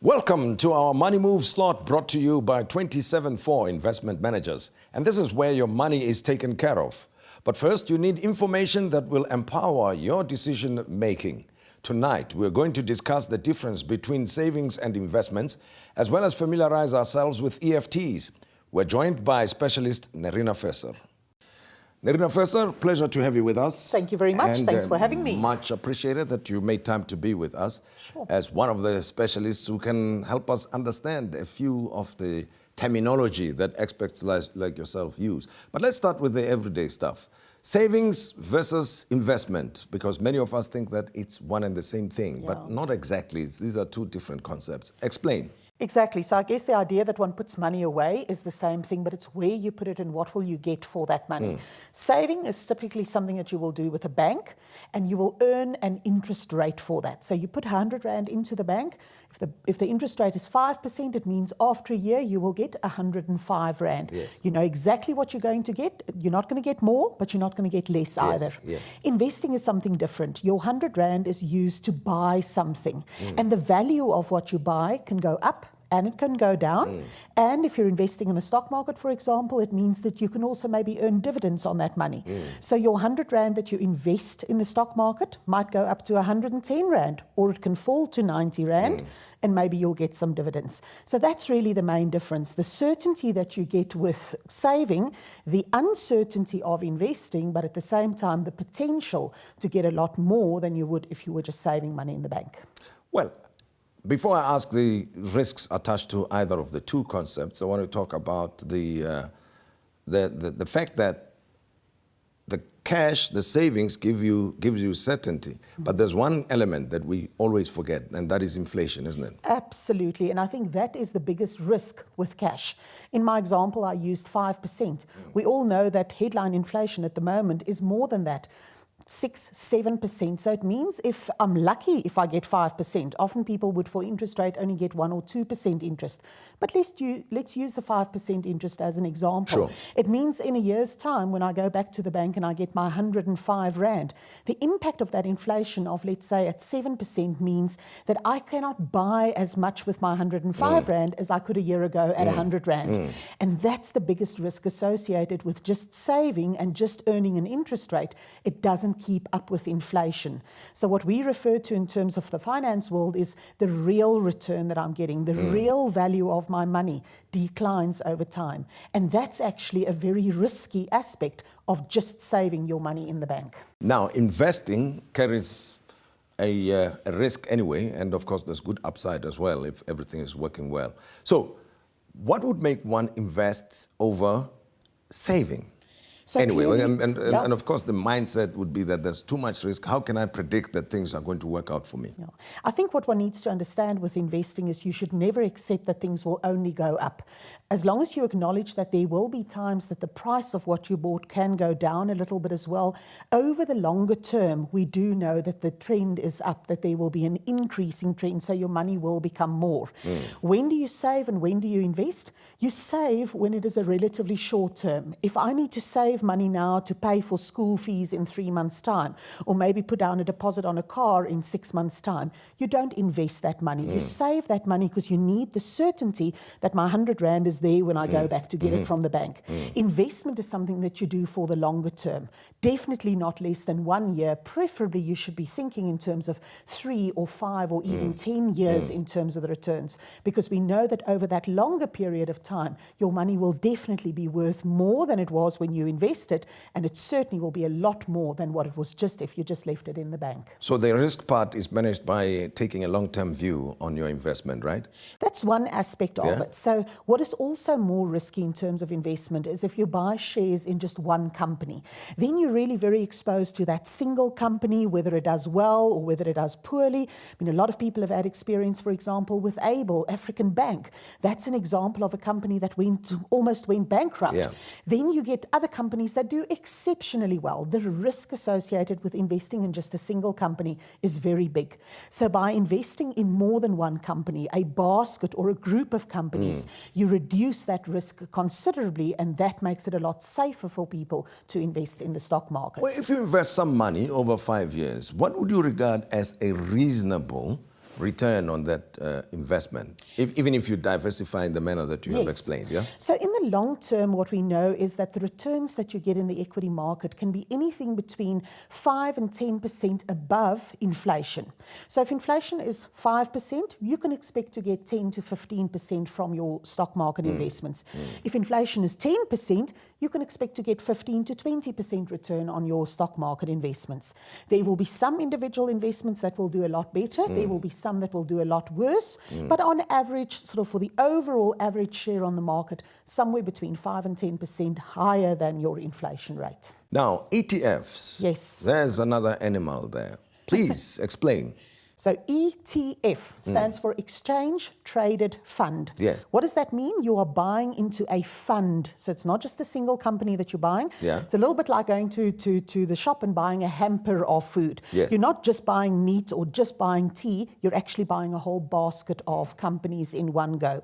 Welcome to our Money Move slot brought to you by 274 Investment Managers. And this is where your money is taken care of. But first, you need information that will empower your decision making. Tonight, we're going to discuss the difference between savings and investments, as well as familiarize ourselves with EFTs. We're joined by specialist Nerina Visser. Nerina Visser, pleasure to have you with us. Thank you very much. Thanks for having me. Much appreciated that you made time to be with us. Sure. As one of the specialists who can help us understand a few of the terminology that experts like yourself use. But let's start with the everyday stuff. Savings versus investment, because many of us think that it's one and the same thing, but not exactly. These are two different concepts. Explain. Exactly. So I guess the idea that one puts money away is the same thing, but it's where you put it and what will you get for that money. Saving is typically something that you will do with a bank, and you will earn an interest rate for that. So you put 100 Rand into the bank. If the interest rate is 5%, it means after a year you will get 105 Rand. Yes. You know exactly what you're going to get. You're not going to get more, but you're not going to get less either. Yes. Investing is something different. Your 100 Rand is used to buy something, and the value of what you buy can go up and it can go down. And if you're investing in the stock market, for example, it means that you can also maybe earn dividends on that money. So your 100 Rand that you invest in the stock market might go up to 110 Rand, or it can fall to 90 Rand, and maybe you'll get some dividends. So that's really the main difference. The certainty that you get with saving, the uncertainty of investing, but at the same time, the potential to get a lot more than you would if you were just saving money in the bank. Well, before I ask the risks attached to either of the two concepts, I want to talk about the fact that the cash, the savings gives you certainty. But there's one element that we always forget, and that is inflation, isn't it? Absolutely, and I think that is the biggest risk with cash. In my example, I used 5%. We all know that headline inflation at the moment is more than that. 6-7%. So it means if I'm lucky if I get 5%, often people would for interest rate only get 1 or 2% interest. But let's use the 5% interest as an example. Sure. It means in a year's time when I go back to the bank and I get my 105 Rand, the impact of that inflation of, let's say, at 7% means that I cannot buy as much with my 105 Rand as I could a year ago at 100 Rand. And that's the biggest risk associated with just saving and just earning an interest rate. It doesn't keep up with inflation. So what we refer to in terms of the finance world is the real return that I'm getting, the real value of my money declines over time. And that's actually a very risky aspect of just saving your money in the bank. Now, investing carries a risk anyway, and of course there's good upside as well if everything is working well. So what would make one invest over saving? So anyway, clearly, and of course the mindset would be that there's too much risk. How can I predict that things are going to work out for me? Yeah. I think what one needs to understand with investing is you should never accept that things will only go up. As long as you acknowledge that there will be times that the price of what you bought can go down a little bit as well, over the longer term, we do know that the trend is up, that there will be an increasing trend, so your money will become more. When do you save and when do you invest? You save when it is a relatively short term. If I need to save money now to pay for school fees in 3 months' time, or maybe put down a deposit on a car in 6 months' time, you don't invest that money. You save that money because you need the certainty that my 100 Rand is there when I go back to get it from the bank. Investment is something that you do for the longer term. Definitely not less than 1 year. Preferably you should be thinking in terms of 3 or 5 or even 10 years in terms of the returns, because we know that over that longer period of time, your money will definitely be worth more than it was when you invested, and it certainly will be a lot more than what it was just if you just left it in the bank. So the risk part is managed by taking a long-term view on your investment, right? That's one aspect of it. So what is also more risky in terms of investment is if you buy shares in just one company. Then you're really very exposed to that single company, whether it does well or whether it does poorly. I mean, a lot of people have had experience, for example, with Able, African Bank. That's an example of a company that almost went bankrupt. Then you get other companies that do exceptionally well. The risk associated with investing in just a single company is very big. So by investing in more than one company, a basket or a group of companies, you reduce that risk considerably, and that makes it a lot safer for people to invest in the stock market. Well, if you invest some money over 5 years, what would you regard as a reasonable return on that investment, even if you diversify in the manner that you have Yes. explained, yeah? So in the long term, what we know is that the returns that you get in the equity market can be anything between 5 and 10% above inflation. So if inflation is 5%, you can expect to get 10 to 15% from your stock market investments. If inflation is 10%, you can expect to get 15 to 20% return on your stock market investments. There will be some individual investments that will do a lot better. There will be some that will do a lot worse. But on average, sort of for the overall average share on the market, somewhere between 5 and 10% higher than your inflation rate. Now, ETFs. Yes. There's another animal there. Please explain. So ETF stands for Exchange Traded Fund. Yes. What does that mean? You are buying into a fund. So it's not just a single company that you're buying. Yeah. It's a little bit like going to the shop and buying a hamper of food. Yes. You're not just buying meat or just buying tea. You're actually buying a whole basket of companies in one go.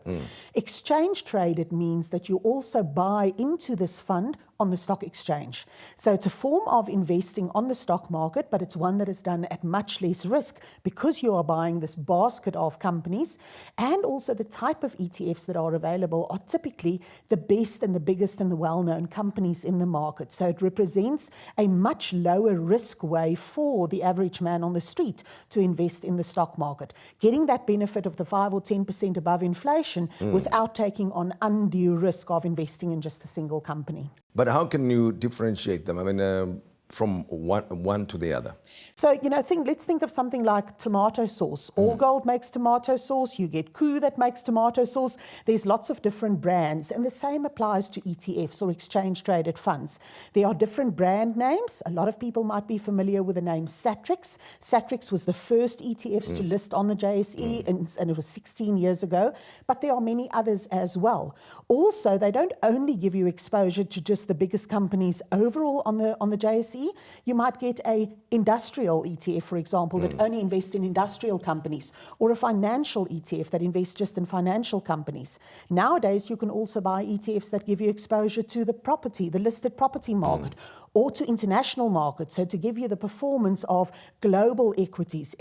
Exchange traded means that you also buy into this fund on the stock exchange. So it's a form of investing on the stock market, but it's one that is done at much less risk because you are buying this basket of companies. And also the type of ETFs that are available are typically the best and the biggest and the well-known companies in the market. So it represents a much lower risk way for the average man on the street to invest in the stock market, getting that benefit of the 5 or 10% above inflation without taking on undue risk of investing in just a single company. But how can you differentiate them? I mean, from one to the other? So, let's think of something like tomato sauce. All Gold makes tomato sauce. You get Koo that makes tomato sauce. There's lots of different brands. And the same applies to ETFs or exchange-traded funds. There are different brand names. A lot of people might be familiar with the name Satrix. Satrix was the first ETFs to list on the JSE, and it was 16 years ago. But there are many others as well. Also, they don't only give you exposure to just the biggest companies overall on the JSE. You might get a industrial ETF, for example, that only invests in industrial companies, or a financial ETF that invests just in financial companies. Nowadays, you can also buy ETFs that give you exposure to the listed property market, or to international markets, so to give you the performance of global equities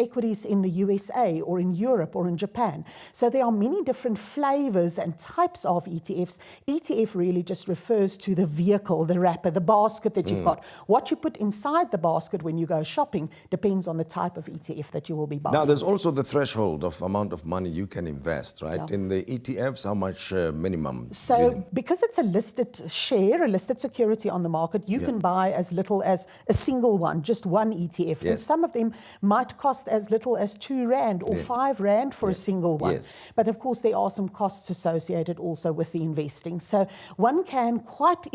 in the USA or in Europe or in Japan. So there are many different flavors and types of ETFs. ETF really just refers to the vehicle, the wrapper, the basket that you've got. What you put inside the basket when you go shopping depends on the type of ETF that you will be buying. Now, there's also the threshold of amount of money you can invest, right? Yeah. In the ETFs, how much minimum? So because it's a listed share, a listed security on the market, you can buy as little as a single one, just one ETF. And Yes. some of them might cost as little as R2 or R5 for a single one. Yes. But of course, there are some costs associated also with the investing. So one can quite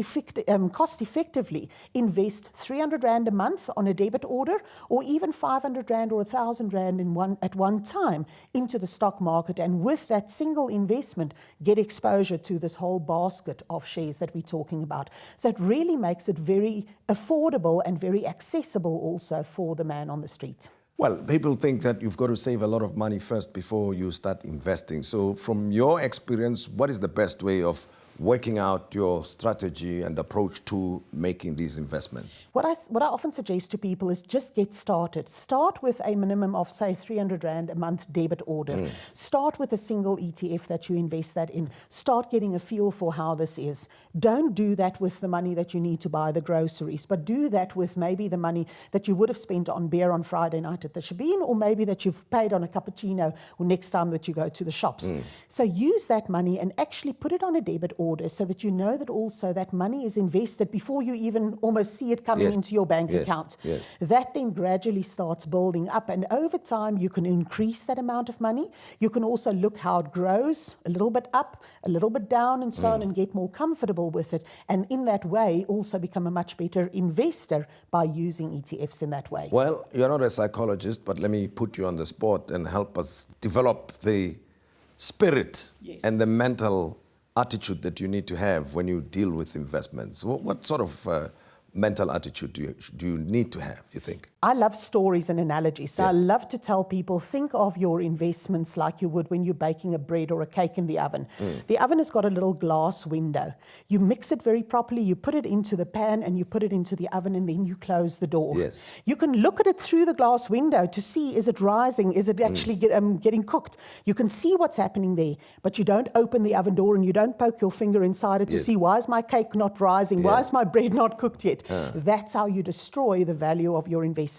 cost effectively invest R300 a month on a debit order, or even R500 or R1,000 at one time into the stock market. And with that single investment, get exposure to this whole basket of shares that we're talking about. So it really makes it very affordable and very accessible also for the man on the street. Well, people think that you've got to save a lot of money first before you start investing. So from your experience, what is the best way of working out your strategy and approach to making these investments? What I often suggest to people is just get started. Start with a minimum of, say, R300 a month debit order. Start with a single ETF that you invest that in. Start getting a feel for how this is. Don't do that with the money that you need to buy the groceries, but do that with maybe the money that you would have spent on beer on Friday night at the Shebeen, or maybe that you've paid on a cappuccino or next time that you go to the shops. So use that money and actually put it on a debit order, so that you know that also that money is invested before you even almost see it coming into your bank account. That then gradually starts building up, and over time you can increase that amount of money. You can also look how it grows, a little bit up, a little bit down, and so on, and get more comfortable with it, and in that way also become a much better investor by using ETFs in that way. Well, you're not a psychologist, but let me put you on the spot and help us develop the spirit and the mental attitude that you need to have when you deal with investments. What sort of mental attitude do you need to have, you think? I love stories and analogies. So I love to tell people, think of your investments like you would when you're baking a bread or a cake in the oven. The oven has got a little glass window. You mix it very properly, you put it into the pan and you put it into the oven, and then you close the door. Yes. You can look at it through the glass window to see, is it rising? Is it actually getting cooked? You can see what's happening there, but you don't open the oven door and you don't poke your finger inside it to see, why is my cake not rising? Why is my bread not cooked yet? That's how you destroy the value of your investment.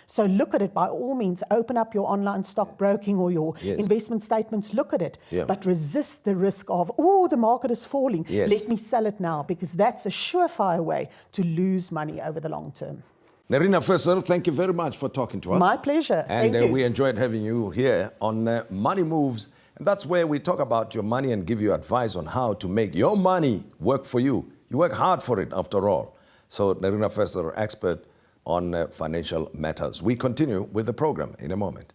So look at it. By all means, open up your online stockbroking or your investment statements, look at it, but resist the risk of, oh, the market is falling. Let me sell it now, because that's a surefire way to lose money over the long term. Nerina Visser, thank you very much for talking to us. My pleasure. And Thank you. we enjoyed having you here on Money Moves. And that's where we talk about your money and give you advice on how to make your money work for you. You work hard for it, after all. So Nerina Visser, expert on financial matters. We continue with the program in a moment.